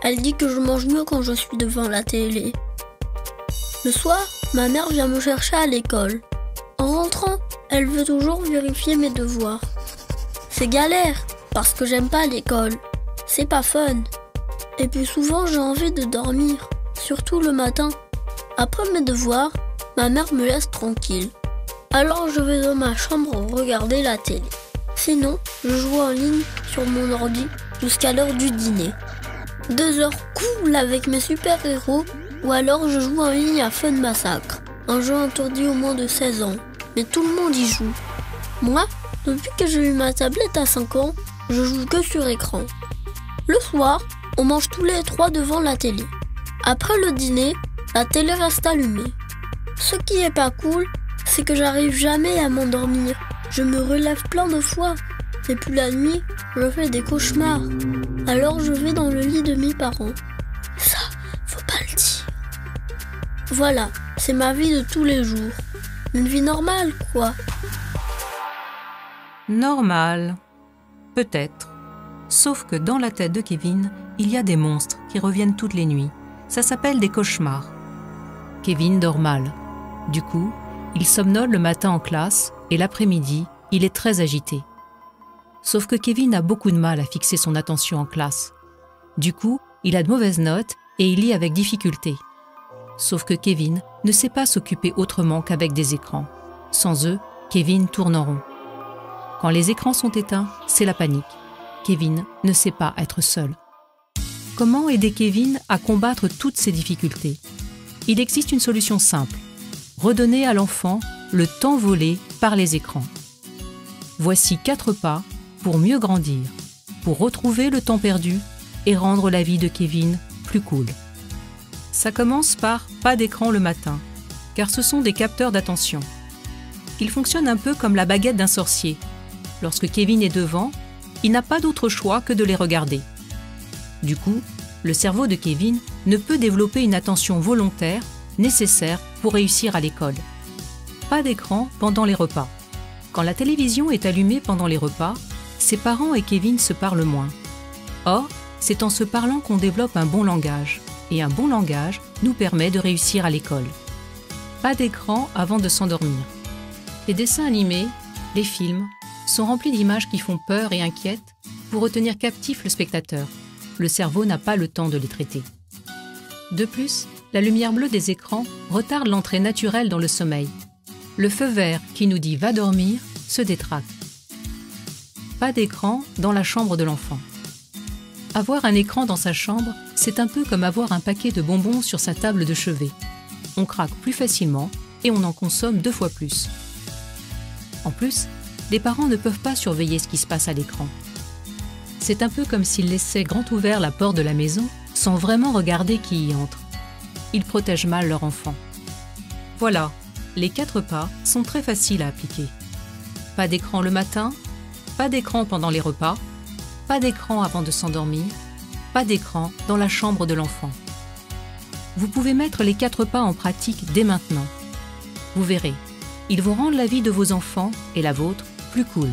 Elle dit que je mange mieux quand je suis devant la télé. Le soir, ma mère vient me chercher à l'école. En rentrant, elle veut toujours vérifier mes devoirs. C'est galère, parce que j'aime pas l'école. C'est pas fun. Et puis souvent, j'ai envie de dormir. surtout le matin. Après mes devoirs, ma mère me laisse tranquille. Alors je vais dans ma chambre regarder la télé. Sinon, je joue en ligne sur mon ordi jusqu'à l'heure du dîner. 2 heures cool avec mes super-héros, ou alors je joue en ligne à Fun Massacre, un jeu interdit aux moins de 16 ans, mais tout le monde y joue. Moi, depuis que j'ai eu ma tablette à 5 ans, je joue que sur écran. Le soir, on mange tous les 3 devant la télé. Après le dîner, la télé reste allumée. Ce qui est pas cool, c'est que j'arrive jamais à m'endormir. Je me relève plein de fois, et puis la nuit, je fais des cauchemars. Alors je vais dans le lit de mes parents. Ça, faut pas le dire. Voilà, c'est ma vie de tous les jours. Une vie normale, quoi. Normal. Peut-être. Sauf que dans la tête de Kevin, il y a des monstres qui reviennent toutes les nuits. Ça s'appelle des cauchemars. Kevin dort mal. Du coup, il somnole le matin en classe et l'après-midi, il est très agité. Sauf que Kevin a beaucoup de mal à fixer son attention en classe. Du coup, il a de mauvaises notes et il lit avec difficulté. Sauf que Kevin ne sait pas s'occuper autrement qu'avec des écrans. Sans eux, Kevin tourne en rond. Quand les écrans sont éteints, c'est la panique. Kevin ne sait pas être seul. Comment aider Kevin à combattre toutes ces difficultés ? Il existe une solution simple. Redonner à l'enfant le temps volé par les écrans. Voici 4 pas pour mieux grandir, pour retrouver le temps perdu et rendre la vie de Kevin plus cool. Ça commence par pas d'écran le matin, car ce sont des capteurs d'attention. Ils fonctionnent un peu comme la baguette d'un sorcier. Lorsque Kevin est devant, il n'a pas d'autre choix que de les regarder. Du coup, le cerveau de Kevin ne peut développer une attention volontaire nécessaire pour réussir à l'école. Pas d'écran pendant les repas. Quand la télévision est allumée pendant les repas, ses parents et Kevin se parlent moins. Or, c'est en se parlant qu'on développe un bon langage. Et un bon langage nous permet de réussir à l'école. Pas d'écran avant de s'endormir. Les dessins animés, les films, sont remplis d'images qui font peur et inquiètent pour retenir captif le spectateur. Le cerveau n'a pas le temps de les traiter. De plus, la lumière bleue des écrans retarde l'entrée naturelle dans le sommeil. Le feu vert qui nous dit « va dormir » se détraque. Pas d'écran dans la chambre de l'enfant. Avoir un écran dans sa chambre, c'est un peu comme avoir un paquet de bonbons sur sa table de chevet. On craque plus facilement et on en consomme 2 fois plus. En plus, les parents ne peuvent pas surveiller ce qui se passe à l'écran. C'est un peu comme s'ils laissaient grand ouvert la porte de la maison sans vraiment regarder qui y entre. Ils protègent mal leur enfant. Voilà, les 4 pas sont très faciles à appliquer. Pas d'écran le matin, pas d'écran pendant les repas, pas d'écran avant de s'endormir, pas d'écran dans la chambre de l'enfant. Vous pouvez mettre les 4 pas en pratique dès maintenant. Vous verrez, ils vont rendre la vie de vos enfants et la vôtre plus cool.